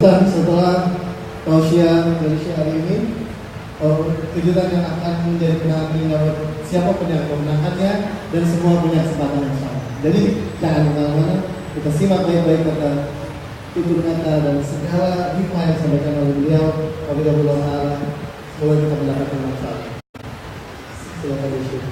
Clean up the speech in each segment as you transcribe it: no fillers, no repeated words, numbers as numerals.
Dan setelah tausiah dari Syekh hari ini, kejutan yang akan menjadi penanti lewat siapapun yang memenangkannya, dan semua punya kesempatan yang sama. Jadi jangan kemana-mana, kita simak baik-baik kata tutur kata dan segala hikmah yang disampaikan oleh beliau. Wabillahi ta'ala, semoga kita mendapatkan manfaat. Silakan Syekh.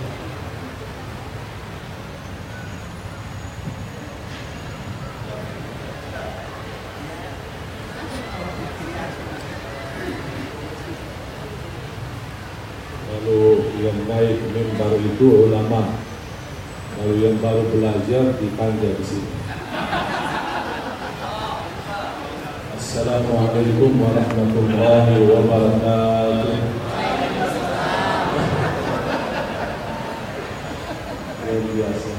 Kalau yang naik mimbar itu ulama, kalau yang baru belajar dipanjat di sini. Assalamualaikum warahmatullahi wabarakatuh. Luar biasa,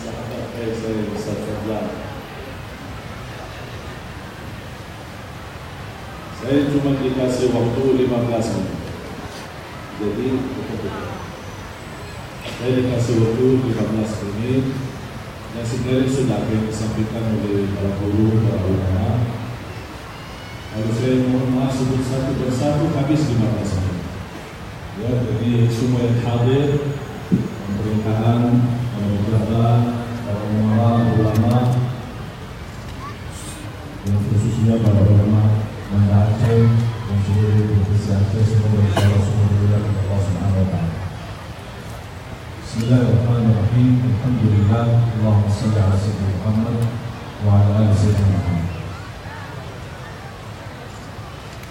sahabat baik saya Ustaz Fadlan. Saya cuma dikasih waktu 15 menit. Jadi saya dikasih waktu 15 menit yang sebenarnya sudah disampaikan oleh para guru, para ulama. Kalau saya mohon maaf sebut satu persatu habis 15 menit. Ya, jadi semua yang hadir, pemerintahan, pemerintah, para ulama, dan khususnya para ulama Banda Aceh dan seluruh provinsi Aceh, semoga insyaallah semua dimuliakan Allah Subhanahu wa taala. Bismillahirrahmanirrahim. Alhamdulillah, Allahumma shalli ala sayyidina Muhammad wa ala ali sayyidina Muhammad.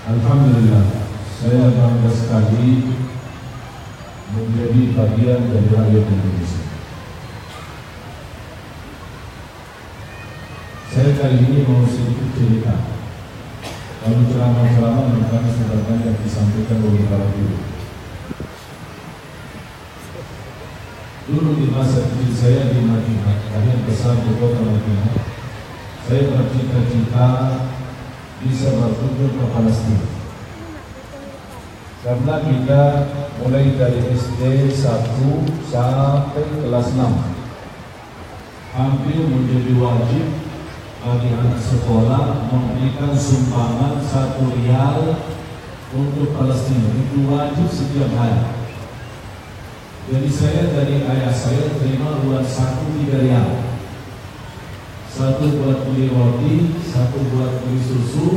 Alhamdulillah, saya bangga sekali menjadi bagian dari rakyat Indonesia. Saya kali ini mau sedikit cerita. Kalau ceramah-ceramah mereka sudah banyak disampaikan oleh para guru. Dulu di masa kecil saya di Madinah, yang besar di kota Madinah, saya bercita-cita bisa berkunjung ke Palestina. Karena kita mulai dari SD 1 sampai kelas 6 hampir menjadi wajib bagi anak sekolah memberikan sumbangan 1 rial untuk Palestina. Itu wajib setiap hari. Jadi saya dari ayah saya terima uang 1 rial. 1 buat beli roti, 1 buat beli susu,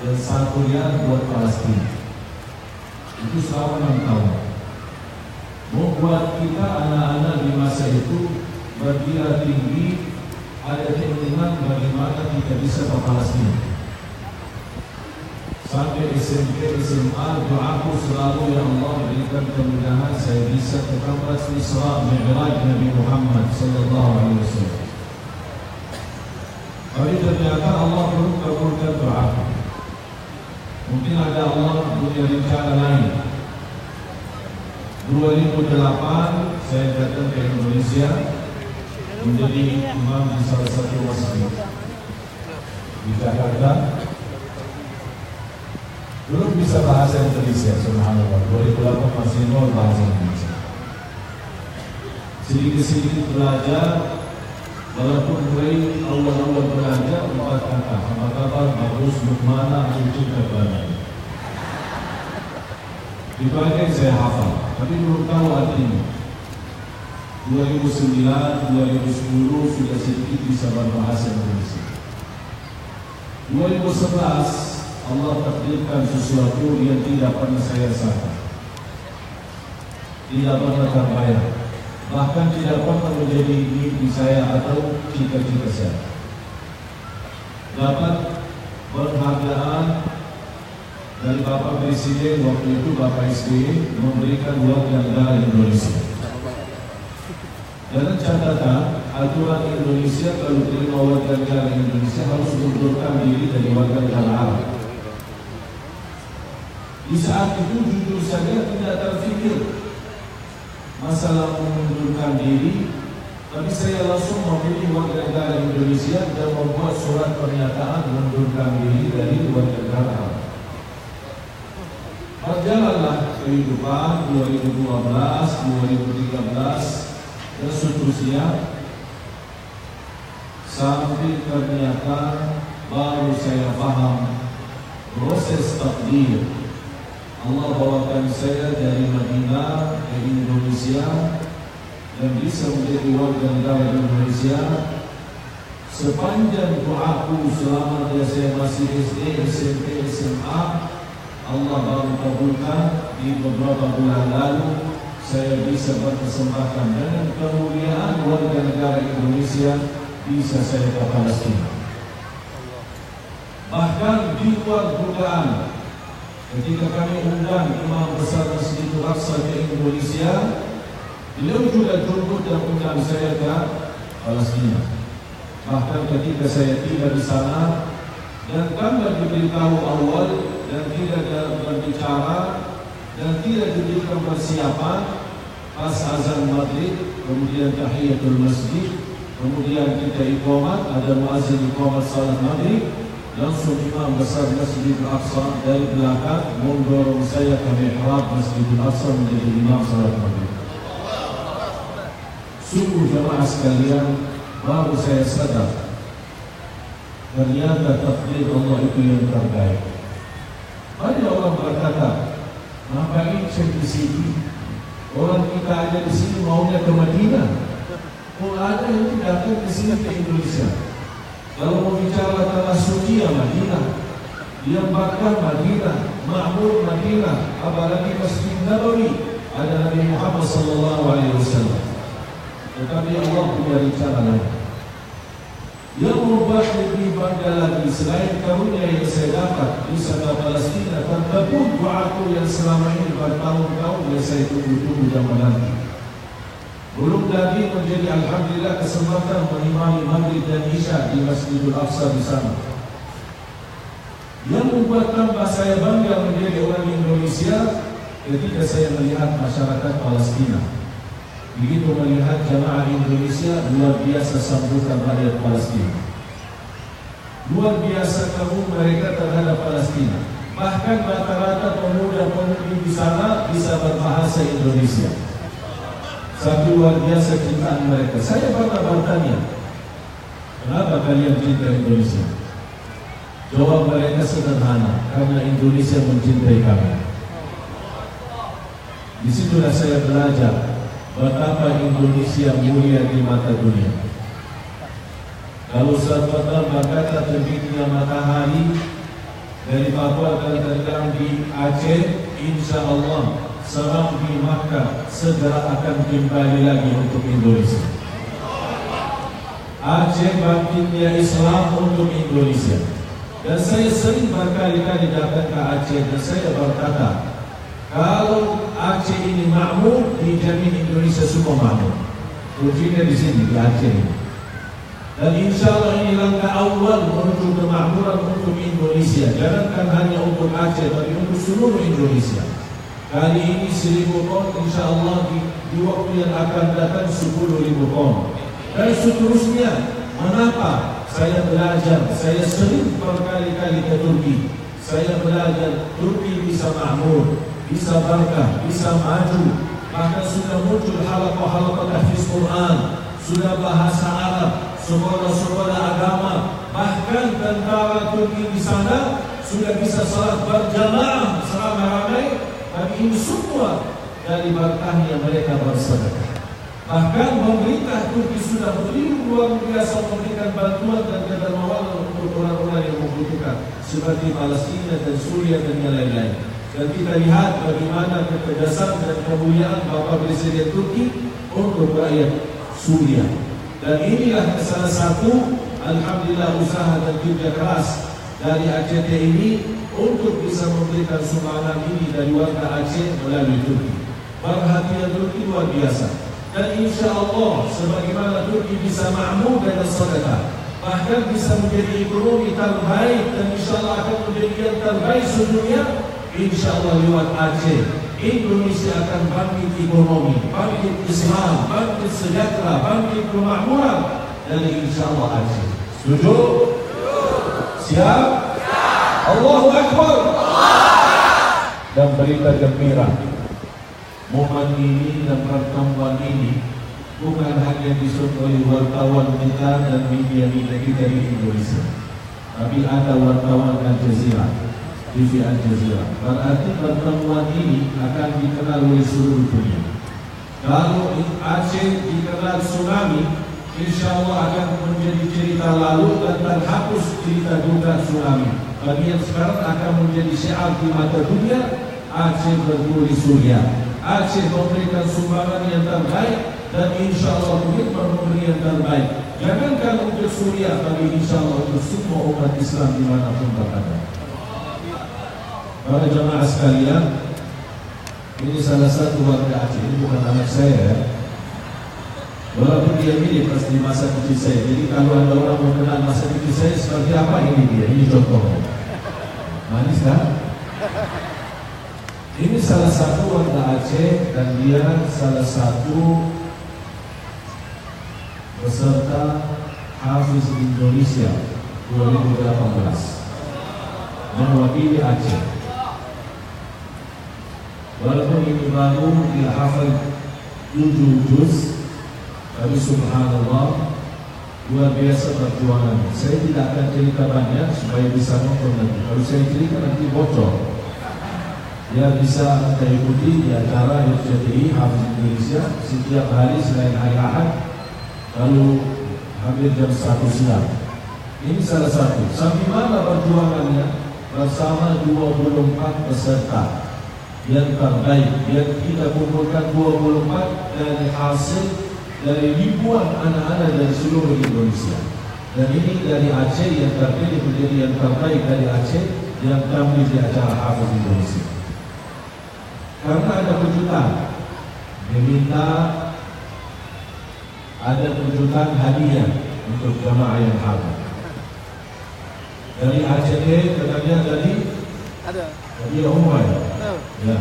dan 1 rial buat Palestina. Itu selama 6 tahun. Membuat kita anak-anak di masa itu berdiri tinggi, ada keinginan bagaimana kita bisa ke Palestina. Sampai SMP, SMA, doaku selalu, ya Allah berikan kemudahan saya bisa ke tempat Isra Mi'raj Nabi Muhammad sallallahu alaihi wasallam. Tapi ternyata Allah belum kabulkan doaku. Mungkin ada Allah punya rencana lain. 2008 saya datang ke Indonesia menjadi imam di salah satu masjid di Jakarta. Belum bisa bahasa Indonesia, subhanallah. 2008 masih nol bahasa Indonesia. Sedikit-sedikit belajar, walaupun mulai awal-awal belajar 4 kata, apa kabar, bagus, bagaimana, lucu, dan dibagian saya hafal, tapi belum tahu artinya. 2009, 2010 sudah sedikit bisa berbahasa Indonesia. 2011 Allah takdirkan sesuatu yang tidak pernah saya sangka, tidak pernah terbayang, bahkan tidak pernah menjadi mimpi saya atau cita-cita saya. Dapat penghargaan dari Bapak Presiden waktu itu, Bapak SBY, memberikan warga negara Indonesia. Dengan catatan, aturan Indonesia kalau terima warga negara Indonesia harus mengundurkan diri dari warga negara Arab. Di saat itu jujur saja tidak terfikir masalah mengundurkan diri, tapi saya langsung memilih warga negara Indonesia dan membuat surat pernyataan mengundurkan diri dari warga negara Arab. Berjalanlah kehidupan 2012, 2013 dan seterusnya, sampai ternyata baru saya paham proses takdir. Allah bawakan saya dari Madinah ke Indonesia dan bisa menjadi warga negara Indonesia. Sepanjang doaku selama saya masih SD, SMP, SMA, Allah baru kabulkan. Di beberapa bulan lalu saya bisa berkesempatan dengan kemuliaan warga negara Indonesia bisa saya ke Palestina. Bahkan di luar dugaan, ketika kami undang Imam Besar Masjidil Aqsa ke Indonesia, beliau juga jemput dan undang saya ke Palestina. Bahkan ketika saya tiba di sana dan kami diberitahu awal dan tidak berbicara dan tidak diberikan persiapan, pas azan maghrib, kemudian tahiyatul masjid, kemudian kita iqamat, ada muazzin iqamat salat maghrib, langsung Imam Besar Masjidil Aqsa dari belakang mendorong saya ke mihrab Masjidil Aqsa menjadi imam salat maghrib. Sungguh jemaah sekalian, baru saya sadar ternyata takdir Allah itu yang terbaik. Banyak orang berkata, ngapain saya di sini? Orang kita aja di sini maunya ke Madinah. Kok ada yang tidak akan di sini ke Indonesia? Kalau mau bicara tanah suci ya Madinah, yang bakar Madinah, makmur Madinah, apalagi Masjid Nabawi ada Nabi Muhammad SAW. Tetapi Allah punya rencana lain. Yang membuat lebih bangga lagi selain karunia yang saya dapat bisa ke Palestina, terkabul doaku yang selama ini bertahun-tahun yang saya tunggu-tunggu dan menanti. Belum lagi menjadi alhamdulillah kesempatan mengimami maghrib dan isya di Masjidil Aqsa di sana. Yang membuat tambah saya bangga menjadi orang Indonesia ketika saya melihat masyarakat Palestina. Begitu melihat jamaah Indonesia, luar biasa sambutan rakyat Palestina. Luar biasa kagum mereka terhadap Palestina. Bahkan rata-rata pemuda-pemudi di sana bisa berbahasa Indonesia. Satu luar biasa cintaan mereka. Saya pernah bertanya, kenapa kalian cinta Indonesia? Jawab mereka sederhana, karena Indonesia mencintai kami. Disitulah saya belajar betapa Indonesia mulia di mata dunia. Kalau sahabat berkata terbitnya matahari dari Papua dan tergelam di Aceh, insya Allah serang di Makkah segera akan kembali lagi untuk Indonesia. Aceh bangkitnya Islam untuk Indonesia. Dan saya sering berkali-kali datang ke Aceh dan saya berkata, kalau Aceh ini makmur, dijamin Indonesia semua makmur. Kuncinya di sini, di Aceh ini. Dan insya Allah ini langkah awal menuju kemakmuran untuk Indonesia. Jangankan hanya untuk Aceh, tapi untuk seluruh Indonesia. Kali ini 1.000 ton, insya Allah di waktu yang akan datang 10.000 ton. Dan seterusnya, mengapa saya belajar? Saya sering berkali-kali ke Turki. Saya belajar Turki bisa makmur, bisa berkah, bisa maju. Bahkan sudah muncul halaqah-halaqah tahfiz Quran, sudah bahasa Arab, sekolah-sekolah agama. Bahkan tentara Turki di sana sudah bisa salat berjamaah seramai-ramai. Tapi ini semua dari berkahnya mereka bersedekah. Bahkan pemerintah Turki sudah begitu luar biasa memberikan bantuan dan kedermawanan untuk orang-orang yang membutuhkan, seperti Palestina dan Suriah dan yang lain-lain. Dan kita lihat bagaimana ketegasan dan kemuliaan Bapak Presiden Turki untuk rakyat Suriah. Dan inilah salah satu, alhamdulillah, usaha dan kerja keras dari ACT ini untuk bisa memberikan sumbangan ini dari warga Aceh melalui Turki. Perhatian Turki luar biasa. Dan insya Allah sebagaimana Turki bisa makmur dengan sedekah, bahkan bisa menjadi ekonomi terbaik dan insya Allah akan menjadi yang terbaik sedunia. Insya Allah lewat Aceh, Indonesia akan bangkit ekonomi, bangkit Islam, bangkit sejahtera, bangkit kemakmuran dari insya Allah Aceh. Setuju? Siap? Allahu Akbar. Dan berita gembira, momen ini dan pertemuan ini bukan hanya disuruh oleh wartawan kita dan media kita di Indonesia, tapi ada wartawan Al Jazeera, TV Al Jazeera. Berarti pertemuan ini akan dikenal oleh seluruh dunia. Kalau Aceh dikenal tsunami, insya Allah akan menjadi cerita lalu dan terhapus cerita duka tsunami. Bagi yang sekarang akan menjadi syiar di mata dunia, Aceh berguli Suria. Aceh memberikan sumbangan yang terbaik dan insya Allah memberi yang terbaik. Jangankan untuk Suria, tapi insya Allah untuk semua umat Islam dimanapun berada. Para jemaah sekalian, ini salah satu warga Aceh, ini bukan anak saya ya. Walaupun dia mirip pas di masa kecil saya. Jadi kalau ada orang mau kenal masa kecil saya seperti apa, ini dia, ini contohnya. Manis kan? Ini salah satu warga Aceh dan dia salah satu peserta Hafiz Indonesia 2018 mewakili Aceh. Walaupun ini baru dia hafal 7 juz, tapi subhanallah luar biasa perjuangan. Saya tidak akan cerita banyak supaya bisa nonton nanti. Kalau saya cerita nanti bocor. Dia bisa kita ikuti di acara RCTI Hafiz Indonesia setiap hari selain hari Ahad, lalu hampir jam 1 siang. Ini salah satu. Sampai mana perjuangannya bersama 24 peserta yang terbaik. Yang kita kumpulkan 24 dari hasil dari ribuan anak-anak dari seluruh Indonesia. Dan ini dari Aceh yang terpilih menjadi yang terbaik dari Aceh yang tampil di acara Hafiz Indonesia. Karena ada kejutan, diminta ada kejutan hadiah untuk jamaah yang hadir. Dari Aceh katanya dari Ada. hadiah umroh ya. Tahu. Ya,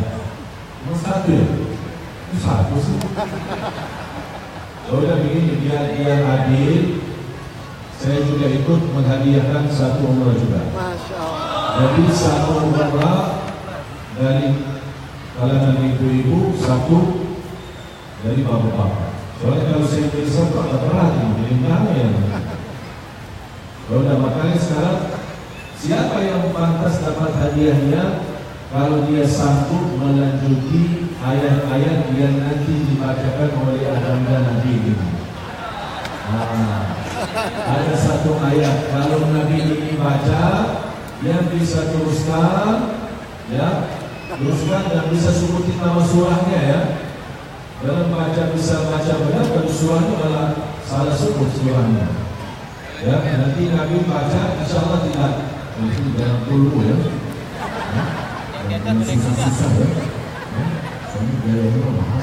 cuma satu ya. Itu satu sih. Udah begini, biar adil, saya juga ikut menghadiahkan satu umrah juga. Masya Allah. Jadi satu umrah dari kalangan ibu-ibu, satu dari bapak-bapak. Soalnya kalau saya beli satu agak berat ini, jadi mana ya? Udah makanya sekarang siapa yang pantas dapat hadiahnya kalau dia sanggup melanjuti ayat-ayat yang nanti dibacakan oleh agama Nabi ini. Nah, ada satu ayat kalau Nabi ini baca, yang bisa teruskan, ya, teruskan dan bisa sebutin nama surahnya ya. Dalam baca bisa baca benar, kalau surahnya malah salah sebut surahnya. Ya, nanti Nabi baca, insya Allah tidak. Itu jangan dulu ya. Susah-susah ya. Soalnya biayanya mahal.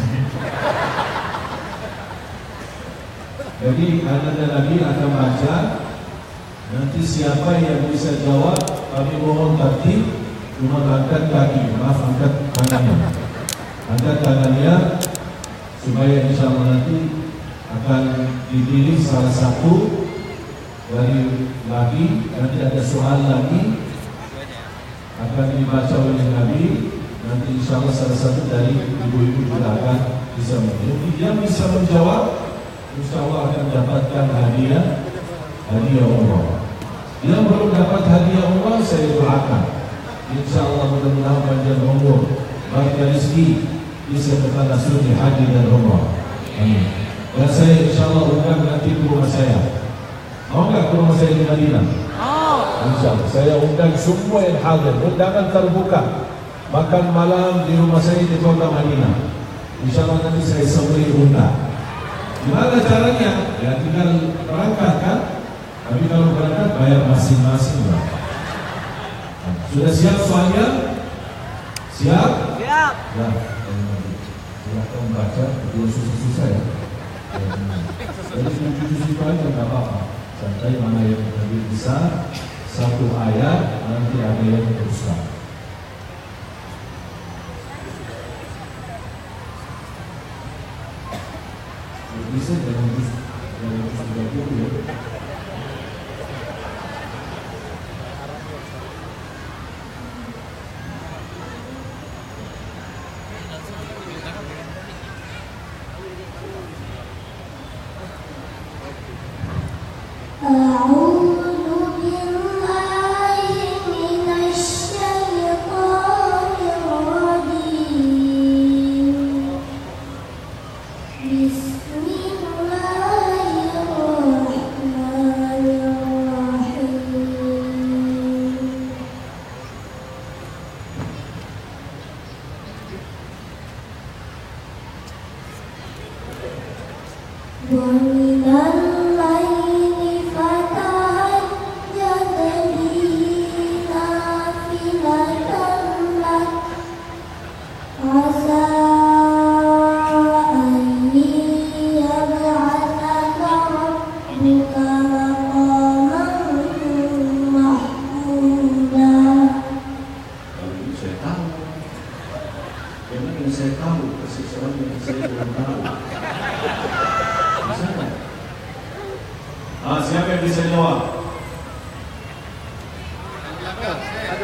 Jadi anak Nabi akan baca. Nanti siapa yang bisa jawab, kami mohon tertib. Cuma angkat kaki, maaf angkat tangannya. Angkat tangannya supaya insya Allah nanti akan dipilih salah satu dari lagi. Nanti ada soal lagi akan dibaca oleh Nabi. Nanti insya Allah salah satu dari ibu-ibu juga akan bisa menjawab. Yang bisa menjawab, insya Allah akan dapatkan hadiah umrah. Yang belum dapat hadiah umrah, saya doakan. Insya Allah mudah-mudahan panjang umur, berkah rezeki, bisa bertanda suci haji dan umrah. Amin. Dan saya insya Allah undang nanti ke rumah saya. Mau nggak ke rumah saya di Madinah? Insya Allah saya undang semua yang hadir. Undangan terbuka. Makan malam di rumah saya di kota Madinah. Insya Allah nanti saya sembeli undang. Gimana caranya? Ya tinggal berangkat kan. Tapi kalau berangkat bayar masing-masing lah. Sudah siap soalnya? Siap? Siap. Ya, silahkan baca, itu susah-susah ya. Jadi jujur itu aja nggak apa-apa. Santai mana yang lebih besar, satu ayat nanti ada yang teruskan. Bisa jangan juga gitu ya. أعوذ بالله من الشيطان yang saya tahu, kasih soal yang saya belum tahu. Bisa nggak? Siapa yang bisa jawab?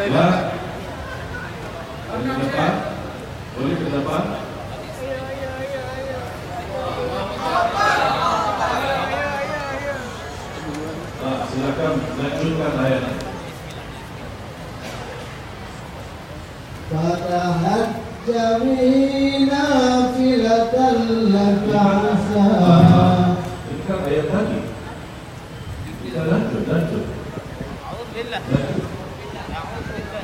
Ya. Ke depan. Boleh ke depan? Silakan lanjutkan ayat. Fatahajjamina filatan laka asa. Ini kan ayat tadi. Kita lanjut.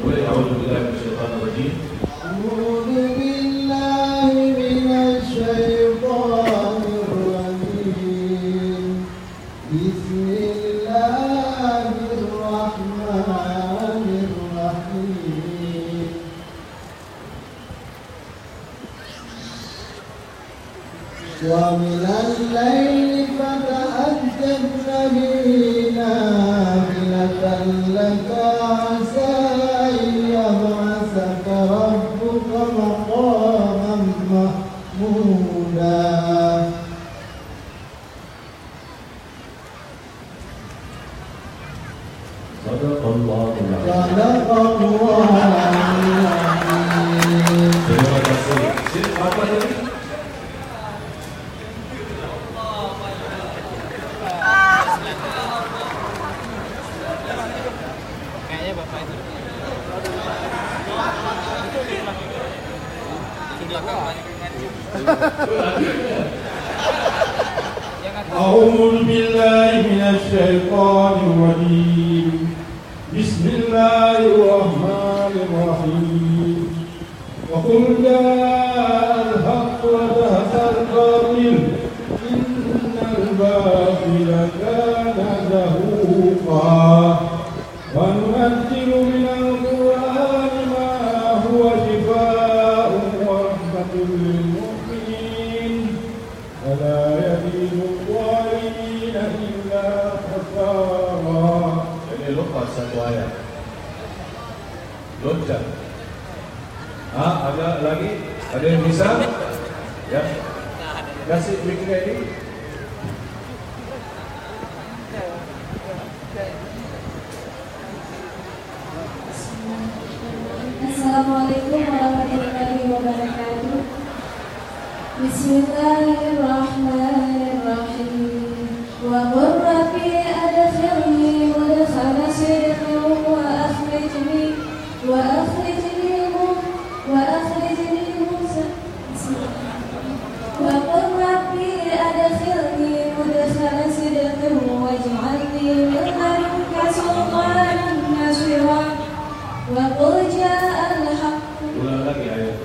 Boleh a'udzu billahi minasyaitonir rajim. A'udzu billahi minasyaitonir rajim. Bismillahirrahmanirrahim. Wa minal laili fatahajjad bihi nafilatan laka asa yab'asaka rabbuka maqaman mahmuda. Sadaqallahul azim. Sadaqallahul azim. Terima kasih. Apa tadi? Kayaknya Bapak itu. أعوذ بالله من الشيطان الرجيم بسم الله الرحمن الرحيم وقل جاء الحق وزهق الباطل إن الباطل كان زهوقا وننزل من القرآن ما هو شفاء ورحمة للمؤمنين ولا يزيد الظالمين إلا خسارا. Jadi lupa satu ayat. Loncat. Ada lagi? Ada yang bisa? Ya. Kasih mikir ini. Assalamualaikum warahmatullahi wabarakatuh. Bismillahirrahmanirrahim. Wa qur rabbi adkhilni mudkhala sidqin wa akhrijni wa qur rabbi adkhilni mudkhala sidqin waj'alni min ladunka sultanan nasira. Wa qul ja'al haqq. Ulang lagi ayat.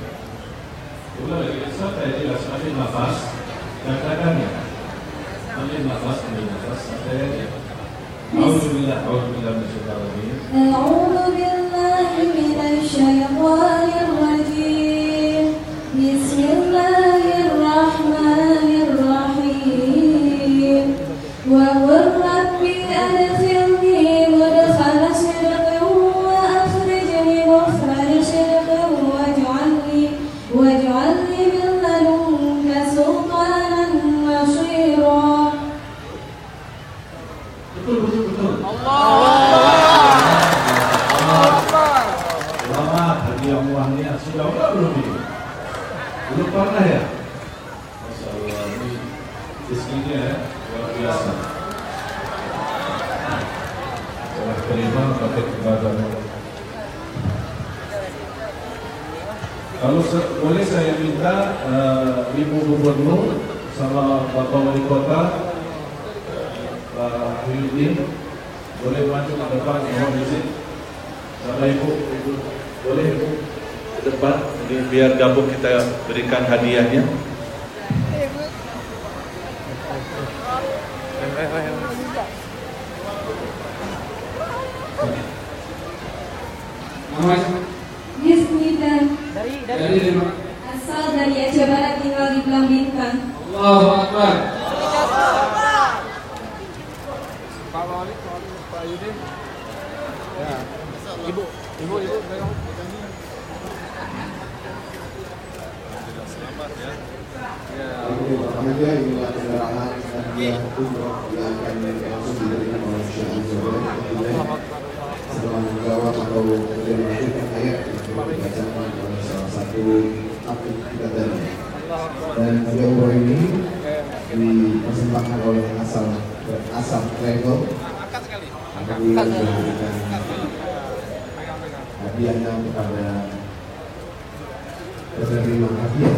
Ulang lagi. Sampai jelas. Ambil nafas. Katakan ya. Ambil nafas. Sampai ya. Alhamdulillah. Alhamdulillah. أعوذ بالله من الشيطان الرجيم. بسم الله الرحمن الرحيم. وقل رب أدخلني مدخل صدق وأخرجني مخرج صدق واجعلني من لدنك سلطانا نصيرا. Selamat hadiah uangnya sudah belum ini? Belum pernah ya? Masya Allah, ini rezekinya ya, luar biasa. Telah terima pakai kebadan. Kalau boleh saya minta Ibu Gubernur sama Bapak Wali Kota Pak Muhyiddin boleh maju ke depan, mohon izin. Sama Ibu boleh Ibu ke depan, jadi biar gabung kita berikan hadiahnya. Bismillah. Dari Asal dari Aceh Barat, tinggal di Belang Bintang. Allahu Akbar. Pak Wali, Pak Yudin. Ya. Ibu pegang. Alhamdulillah inilah kendaraan hadiah umroh yang akan langsung diberikan oleh Syekh Al-Zubair setelah menjawab atau melanjutkan ayat yang dibacakan oleh salah satu atlet kita tadi. Dan hadiah umroh ini dipersembahkan oleh Asam Travel. Alhamdulillah diberikan hadiahnya kepada penerima hadiah.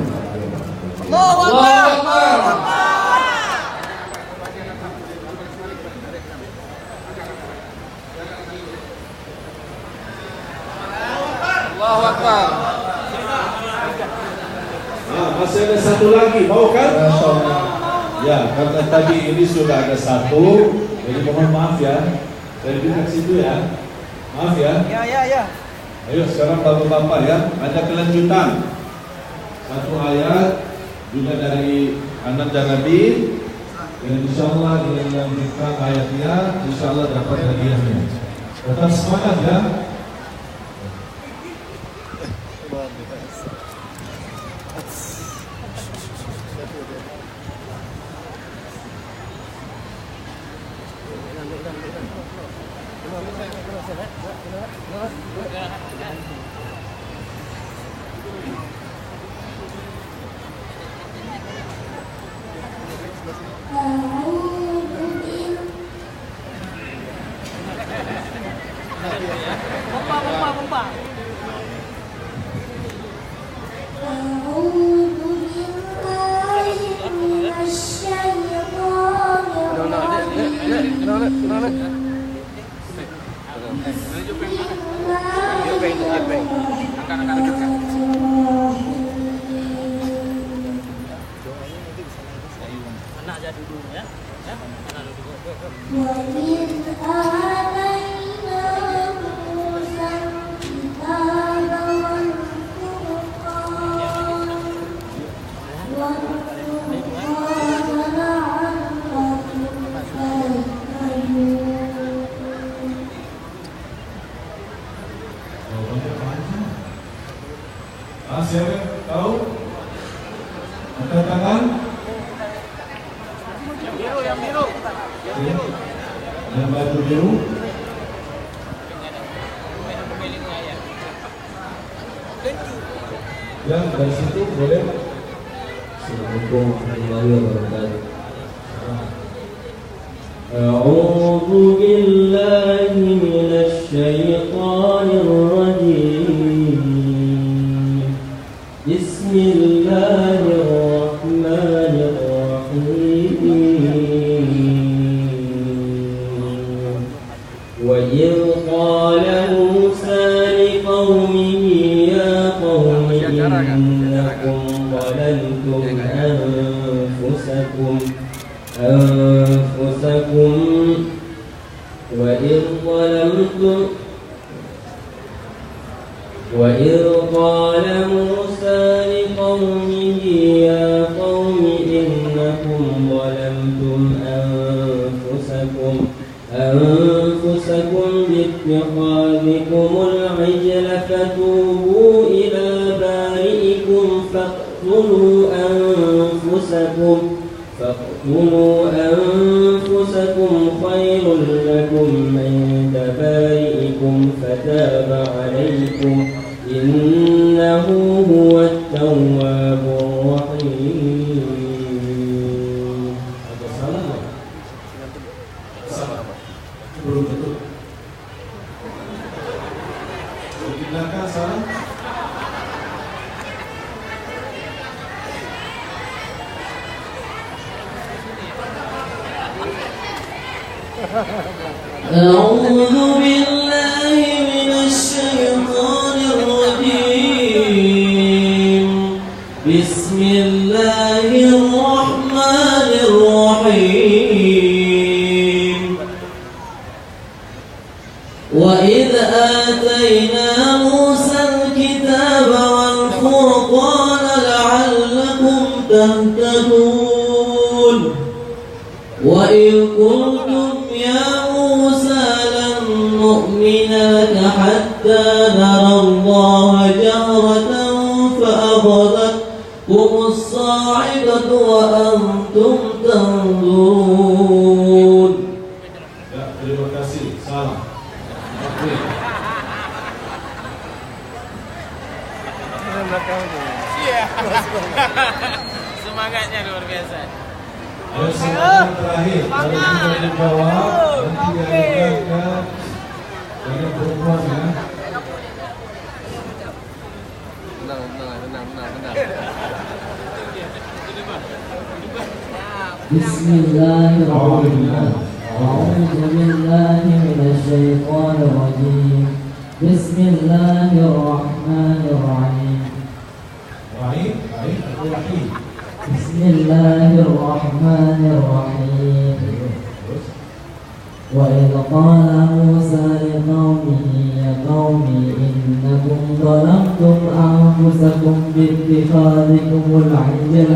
Allahu Akbar. Allahu Akbar. Nah, masih ada satu lagi, mau kan? Ya, karena tadi ini sudah ada satu, jadi mohon maaf ya. Dari dekat situ ya. Maaf ya. Ya. Ayo sekarang bapak-bapak ya, ada kelanjutan. Satu ayat juga dari anak dan Nabi. Dan insyaallah dengan melanjutkan ayatnya, insyaallah dapat hadiahnya. Tetap semangat ya. Siapa tahu? Angkat tangan. Yang biru. Yang baju biru. Ya, dari situ boleh. Assalamualaikum warahmatullahi wabarakatuh. A'udzu billahi minasy syaithanir rajim. Bismillahirrahmanirrahim. Wa idh qala Musa liqaumihi ya qaumi innakum ظلمتم أنفسكم وإذ قال موسى لقومه يا قوم إنكم ظلمتم أنفسكم باتخاذكم العجل فتوبوا إلى بارئكم فاقتلوا أنفسكم خير لكم عند بارئكم فتاب عليكم إنه هو التواب الرحيم. أعوذ بالله من الشيطان الرجيم. بسم الله الرحمن الرحيم. وإذ آتينا موسى الكتاب والفرقان لعلكم تهتدون. وإذ قلتم يا موسى لن نؤمن لك حتى نرى الله جهرة وأنتم تنظرون. Ya, terima kasih. Salam. Oke. Iya. Semangatnya luar biasa. Dan semangat terakhir, kalau kita dijawab, nanti dialihkan ke banyak perempuan ya. Tenang. Bismillahirrahmanirrahim. A'udzu billahi minasy syaithanir rajim. Bismillahirrahmanirrahim. Baik, Rahim. Bismillahirrahmanirrahim. وإذ قال موسى لقومه يا قوم إنكم ظلمتم أنفسكم باتخاذكم العجل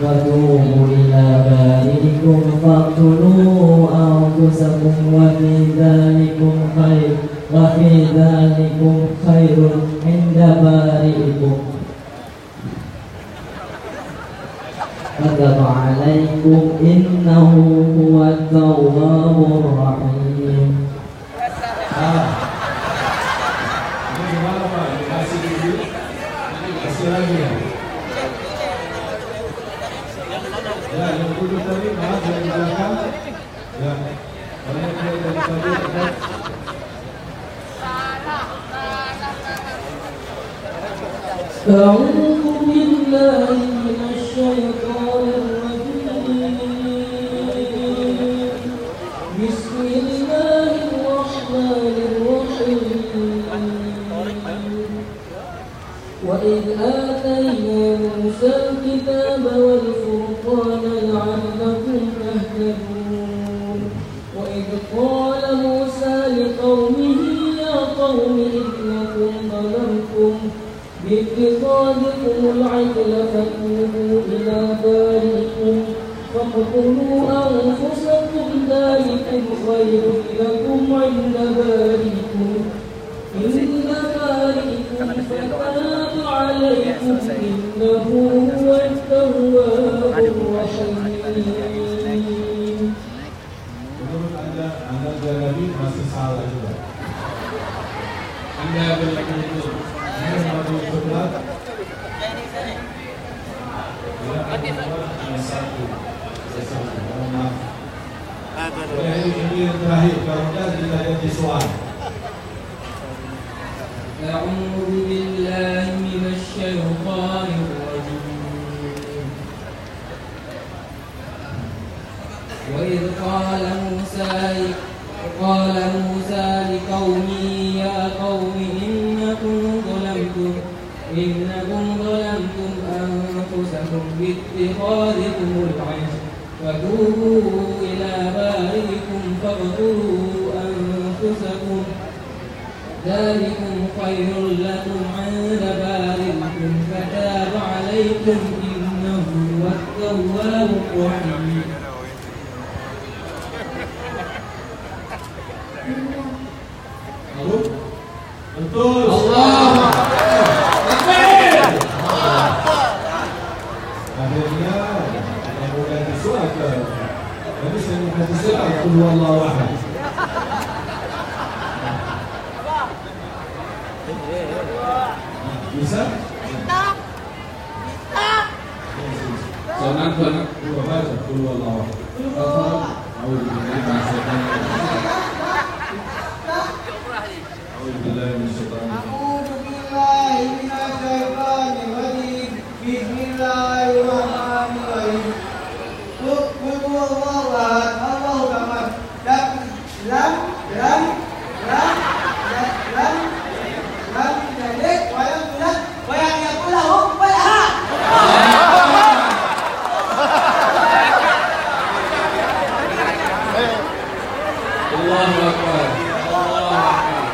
فتوبوا إلى بارئكم فاقتلوا أنفسكم وفي ذلكم خير عند بارئكم كتب عليكم إنه هو التواب الرحيم. Ini gimana Pak? Dikasih dulu? Kasih lagi ya? Ya, yang duduk tadi maaf yang di belakang. Ya, karena dia dari tadi ada. أعوذ بالله من الشيطان الرجيم. بسم الله الرحمن الرحيم. وإذ آتينا موسى الكتاب والفرقان لعلكم تهتدون. وإذ قال موسى لقومه يا قوم إنكم ظلمتم باتخاذكم العجل فتوبوا إلى بارئكم فاقتلوا أنفسكم ذلكم خير لكم عند بارئكم إن بارئكم فتاب عليكم إنه هو التواب الرحيم. Menurut Anda Jalabi masih salah juga. Anda betul-betul ini baru sebelah. Ini yang terakhir, kalau tidak jadi soal. أعوذ بالله من الشيطان الرجيم. وإذ قال موسى لقومه يا قوم إنكم ظلمتم أنفسكم باتخاذكم العجل فتوبوا إلى بارئكم فاقتلوا أنفسكم ذلكم خير لكم عند بارئكم فتاب عليكم إنه هو التواب الرحيم. Betul. Akhirnya mudah disuarakan. Jadi saya minta disuarakan Qul huwallahu ahad. Bisa? Sonan Dua baca Qul huwallahu ahad. A'udzu billahi minasyaitonir rajim. Bismillahirrahmanirrahim. Qul huwallahu ahad, Allahu samad. Lam yalid wa lam yulad wa lam yakul lahu kufuwan ahad. Allahu Akbar. Allahu Akbar.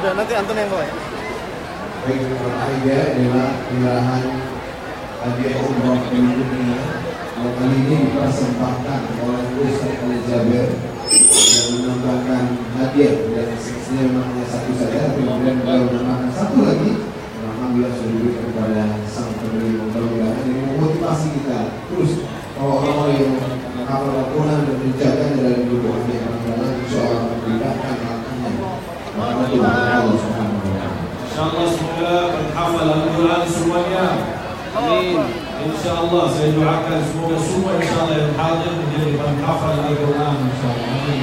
udah nanti antum yang bawa ya. Baik, yang berbahagia adalah penyerahan hadiah umroh dunia. Kali ini dipersembahkan oleh Ustaz Ali Jaber yang menambahkan hadiah, dan sebenarnya memang hanya satu saja, tapi kemudian beliau menambahkan satu lagi. Alhamdulillah sudah diberikan kepada sang penerima. Mudah-mudahan ini memotivasi kita terus bahwa orang yang menghafal Al-Quran dan menjaganya dalam hidupnya, karena insya Allah memberikan harapannya. Allah Subhanahu wa Ta'ala. InsyaAllah semoga menghafal Al-Quran semuanya. Amin. InsyaAllah saya doakan semoga semua insyaAllah yang hadir menjadi menghafal Al-Quran insyaAllah. Amin.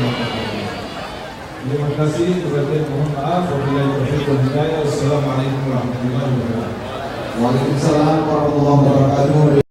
Terima kasih. Mohon maaf. Wabillahi taufiq wal hidayah. Wassalamualaikum warahmatullahi wabarakatuh. Waalaikumsalam warahmatullahi wabarakatuh.